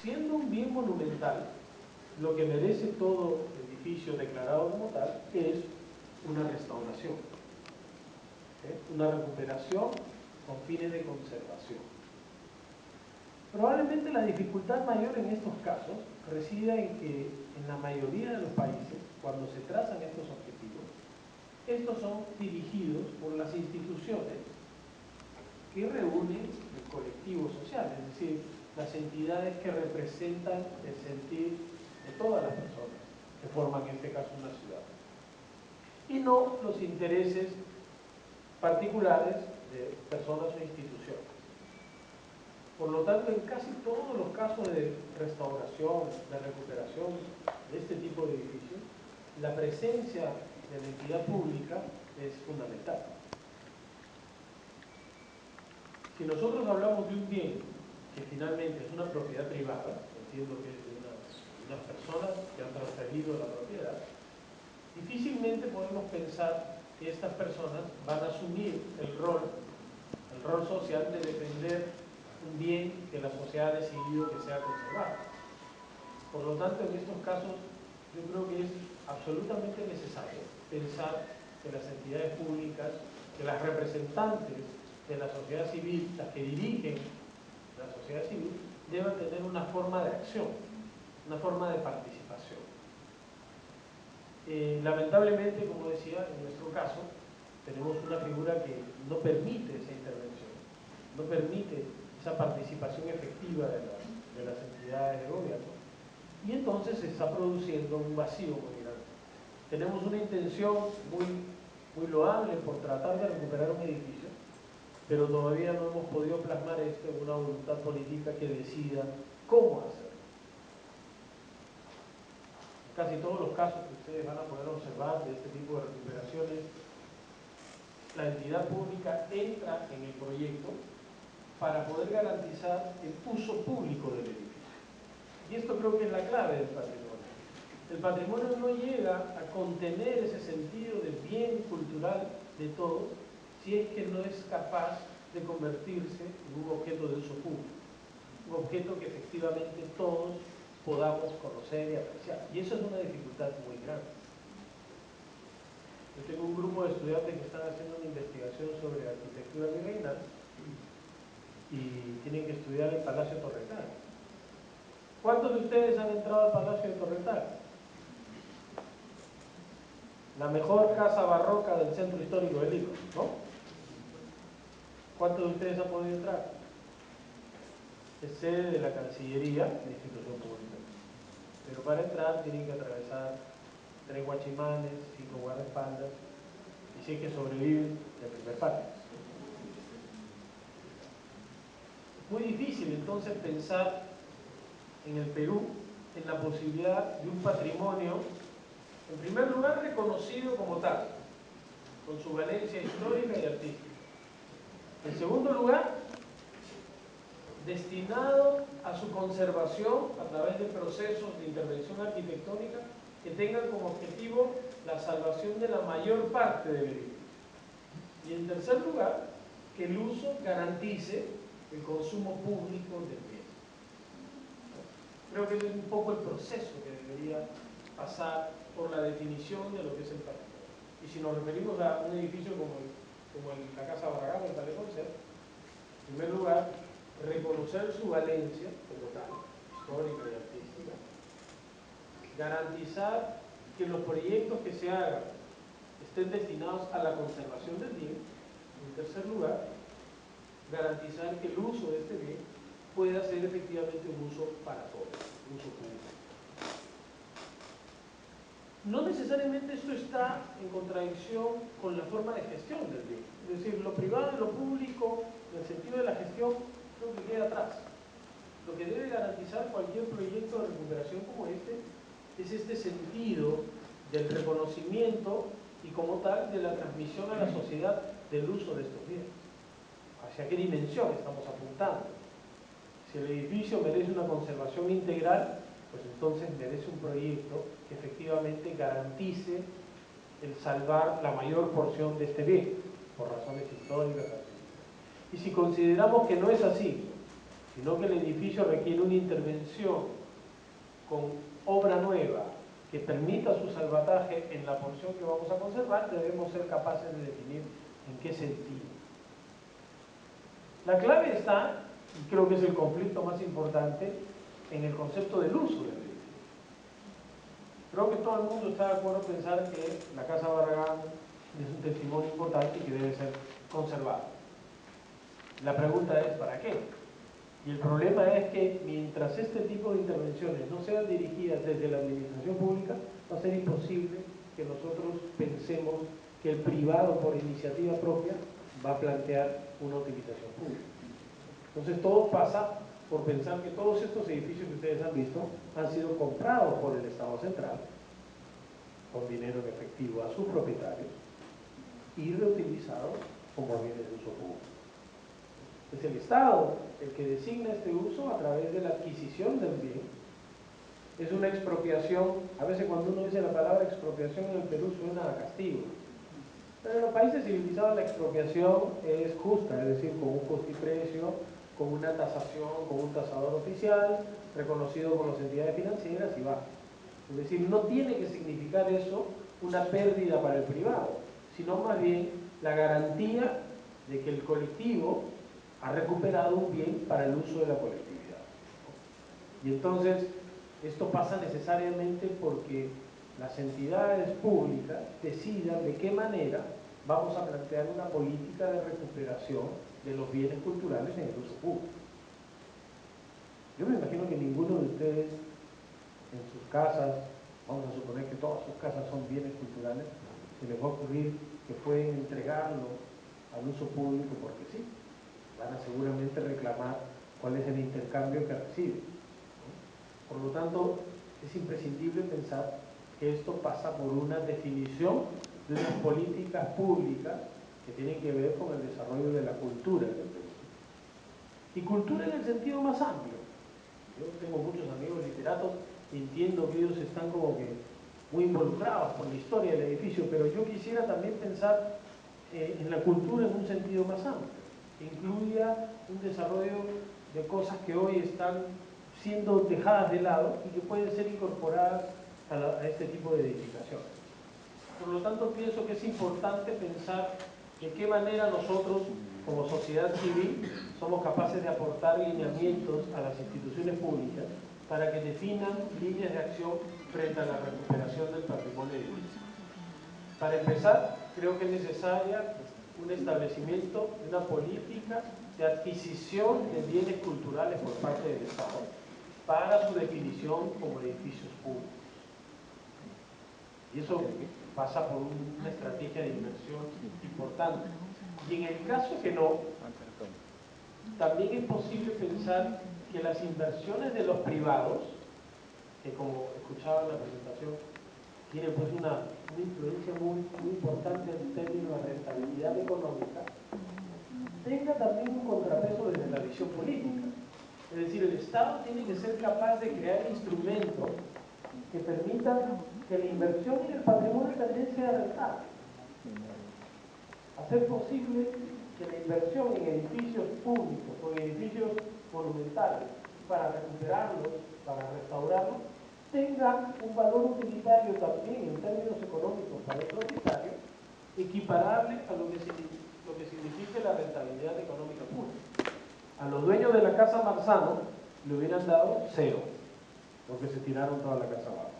siendo un bien monumental, lo que merece todo edificio declarado como tal es una restauración, una recuperación con fines de conservación. Probablemente la dificultad mayor en estos casos resida en que en la mayoría de los países, cuando se trazan estos objetivos, estos son dirigidos por las instituciones que reúnen el colectivo social, es decir, las entidades que representan el sentir de todas las personas que forman en este caso una ciudad, y no los intereses particulares de personas o instituciones. Por lo tanto, en casi todos los casos de restauración, de recuperación de este tipo de edificios, la presencia de la entidad pública es fundamental. Si nosotros hablamos de un bien que finalmente es una propiedad privada, entiendo que es de unas personas que han transferido la propiedad, difícilmente podemos pensar que estas personas van a asumir el rol social de defender un bien que la sociedad ha decidido que sea conservado. Por lo tanto, en estos casos, yo creo que es absolutamente necesario pensar que las entidades públicas, que las representantes de la sociedad civil, las que dirigen la sociedad civil, deban tener una forma de acción, una forma de participación. Lamentablemente, como decía, en nuestro caso, tenemos una figura que no permite esa intervención, no permite esa participación efectiva de las entidades de gobierno, y entonces se está produciendo un vacío muy grande. Tenemos una intención muy loable por tratar de recuperar un edificio, pero todavía no hemos podido plasmar esto en una voluntad política que decida cómo hacerlo. En casi todos los casos que ustedes van a poder observar de este tipo de recuperaciones, la entidad pública entra en el proyecto para poder garantizar el uso público del edificio. Y esto creo que es la clave del patrimonio. El patrimonio no llega a contener ese sentido de bien cultural de todos si es que no es capaz de convertirse en un objeto de uso público, un objeto que efectivamente todos podamos conocer y apreciar. Y eso es una dificultad muy grande. Yo tengo un grupo de estudiantes que están haciendo una investigación sobre arquitectura virreinal y tienen que estudiar el Palacio Torrental. ¿Cuántos de ustedes han entrado al Palacio de Torrental? La mejor casa barroca del centro histórico de Lima, ¿no? ¿Cuántos de ustedes han podido entrar? Es sede de la Cancillería, la institución pública. Pero para entrar tienen que atravesar 3 guachimanes, 5 guardaespaldas, y si es que sobreviven el primer patio. Muy difícil entonces pensar en el Perú en la posibilidad de un patrimonio, en primer lugar, reconocido como tal, con su valencia histórica y artística. En segundo lugar, destinado a su conservación a través de procesos de intervención arquitectónica que tengan como objetivo la salvación de la mayor parte del edificio. Y en tercer lugar, que el uso garantice el consumo público del bien. Creo que ese es un poco el proceso que debería pasar por la definición de lo que es el patrimonio. Y si nos referimos a un edificio como la Casa Barragán, el Palais Concert, en primer lugar, reconocer su valencia como tal, histórica y artística, garantizar que los proyectos que se hagan estén destinados a la conservación del bien. En tercer lugar, garantizar que el uso de este bien pueda ser efectivamente un uso para todos, un uso público. No necesariamente esto está en contradicción con la forma de gestión del bien. Es decir, lo privado y lo público, en el sentido de la gestión, creo que queda atrás. Lo que debe garantizar cualquier proyecto de recuperación como este es este sentido del reconocimiento y como tal de la transmisión a la sociedad del uso de estos bienes. ¿Hacia qué dimensión estamos apuntando? Si el edificio merece una conservación integral, pues entonces merece un proyecto que efectivamente garantice el salvar la mayor porción de este bien, por razones históricas. Y si consideramos que no es así, sino que el edificio requiere una intervención con obra nueva que permita su salvataje en la porción que vamos a conservar, debemos ser capaces de definir en qué sentido. La clave está, y creo que es el conflicto más importante, en el concepto del uso del edificio. Creo que todo el mundo está de acuerdo en pensar que la Casa Barragán es un testimonio importante y que debe ser conservado. La pregunta es, ¿para qué? Y el problema es que mientras este tipo de intervenciones no sean dirigidas desde la administración pública, va a ser imposible que nosotros pensemos que el privado por iniciativa propia va a plantear una utilización pública. Entonces todo pasa por pensar que todos estos edificios que ustedes han visto han sido comprados por el Estado central con dinero en efectivo a sus propietarios y reutilizados como bienes de uso público. Es el Estado el que designa este uso a través de la adquisición del bien. Es una expropiación. A veces cuando uno dice la palabra expropiación en el Perú suena a castigo, pero en los países civilizados la expropiación es justa, es decir, con un costo y precio, con una tasación, con un tasador oficial reconocido por las entidades financieras y va. Es decir, no tiene que significar eso una pérdida para el privado, sino más bien la garantía de que el colectivo ha recuperado un bien para el uso de la colectividad. Y entonces, esto pasa necesariamente porque las entidades públicas decidan de qué manera vamos a plantear una política de recuperación de los bienes culturales en el uso público. Yo me imagino que ninguno de ustedes en sus casas, vamos a suponer que todas sus casas son bienes culturales, se les va a ocurrir que pueden entregarlo al uso público porque sí. Van a seguramente reclamar cuál es el intercambio que reciben. Por lo tanto, es imprescindible pensar que esto pasa por una definición de unas políticas públicas que tienen que ver con el desarrollo de la cultura en el Perú. Y cultura en el sentido más amplio. Yo tengo muchos amigos literatos y entiendo que ellos están como que muy involucrados con la historia del edificio, pero yo quisiera también pensar en la cultura en un sentido más amplio, que incluya un desarrollo de cosas que hoy están siendo dejadas de lado y que pueden ser incorporadas a este tipo de edificaciones. Por lo tanto, pienso que es importante pensar de qué manera nosotros, como sociedad civil, somos capaces de aportar lineamientos a las instituciones públicas para que definan líneas de acción frente a la recuperación del patrimonio edificial. Para empezar, creo que es necesaria un establecimiento de una política de adquisición de bienes culturales por parte del Estado para su definición como edificios públicos. Y eso pasa por una estrategia de inversión importante. Y en el caso que no, también es posible pensar que las inversiones de los privados, que como escuchaba en la presentación, tienen pues una influencia muy importante en términos de rentabilidad económica, tenga también un contrapeso desde la visión política. Es decir, el Estado tiene que ser capaz de crear instrumentos que permitan que la inversión en el patrimonio también sea rentable. Hacer posible que la inversión en edificios públicos o en edificios monumentales para recuperarlos, para restaurarlos, tenga un valor utilitario también en términos económicos para el propietario, equiparable a lo que signifique la rentabilidad económica pura. A los dueños de la Casa Marzano le hubieran dado 0, porque se tiraron toda la casa abajo.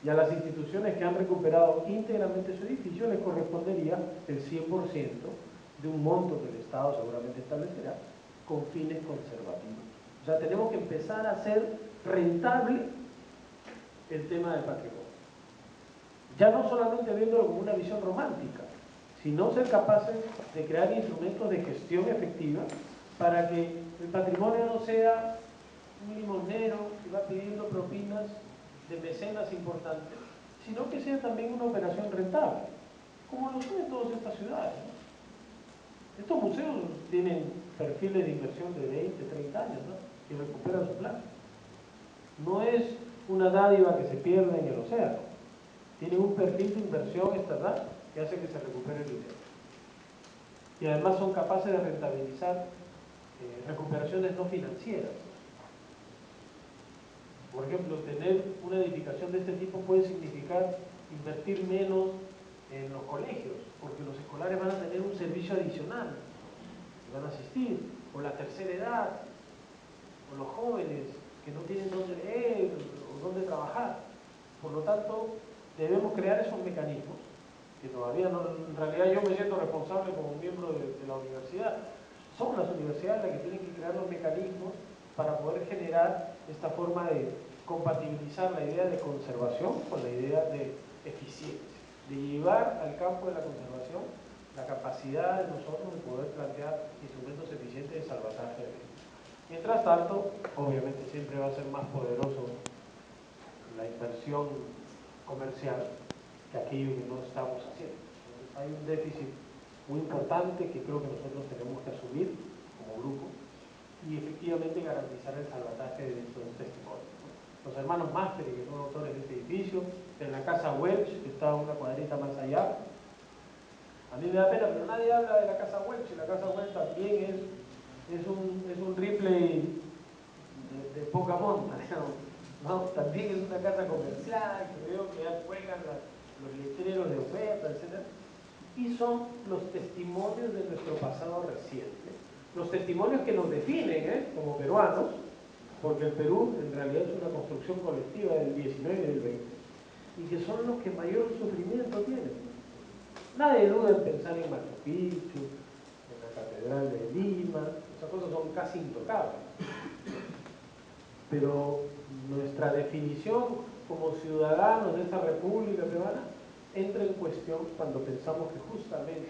Y a las instituciones que han recuperado íntegramente su edificio les correspondería el 100% de un monto que el Estado seguramente establecerá con fines conservativos. O sea, tenemos que empezar a hacer rentable el tema del patrimonio. Ya no solamente viéndolo como una visión romántica, sino ser capaces de crear instrumentos de gestión efectiva para que el patrimonio no sea un limonero que va pidiendo propinas de mecenas importantes, sino que sea también una operación rentable, como lo son en todas estas ciudades, ¿no? Estos museos tienen perfiles de inversión de 20, 30 años, ¿no? Y recuperan su plata. No es una dádiva que se pierda en el océano. Tienen un perfil de inversión estatal que hace que se recupere el dinero. Y además son capaces de rentabilizar recuperaciones no financieras. Por ejemplo, tener una edificación de este tipo puede significar invertir menos en los colegios, porque los escolares van a tener un servicio adicional, van a asistir, o la tercera edad, o los jóvenes que no tienen dónde leer o dónde trabajar. Por lo tanto, debemos crear esos mecanismos, que todavía no, en realidad yo me siento responsable como miembro de la universidad. Son las universidades las que tienen que crear los mecanismos para poder generar esta forma de compatibilizar la idea de conservación con la idea de eficiencia, de llevar al campo de la conservación la capacidad de nosotros de poder plantear instrumentos eficientes de salvataje de vida. Mientras tanto, obviamente siempre va a ser más poderoso la inversión comercial que aquello que no estamos haciendo. Entonces hay un déficit muy importante que creo que nosotros tenemos que asumir como grupo y efectivamente garantizar el salvataje de estos testimonios. Los hermanos Másperi, que son autores de este edificio, en la casa Welch, que está una cuadrita más allá. A mí me da pena, pero nadie habla de la casa Welch, y la casa Welch también es un Ripley de poca monta, digamos, ¿no? También es una casa comercial, que veo que ya cuelgan los letreros de oferta, etc. Y son los testimonios de nuestro pasado reciente, los testimonios que nos definen como peruanos, porque el Perú en realidad es una construcción colectiva del 19 y del 20, y que son los que mayor sufrimiento tienen. Nadie duda en pensar en Machu Picchu, en la Catedral de Lima, esas cosas son casi intocables. Pero nuestra definición como ciudadanos de esta República Peruana entra en cuestión cuando pensamos que justamente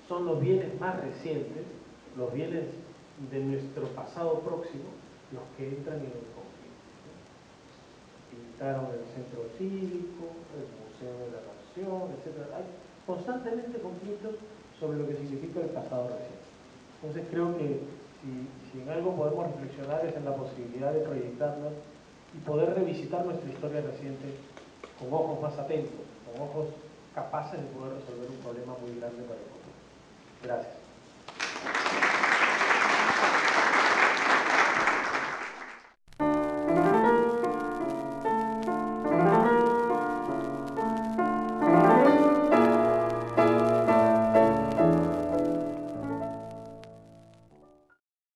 son los bienes más recientes, los bienes de nuestro pasado próximo, los que entran en el conflicto. Pintaron el centro cívico, el Museo de la Nación, etc. Hay constantemente conflictos sobre lo que significa el pasado reciente. Entonces creo que si en algo podemos reflexionar es en la posibilidad de proyectarnos y poder revisitar nuestra historia reciente con ojos más atentos, con ojos capaces de poder resolver un problema muy grande para el futuro. Gracias.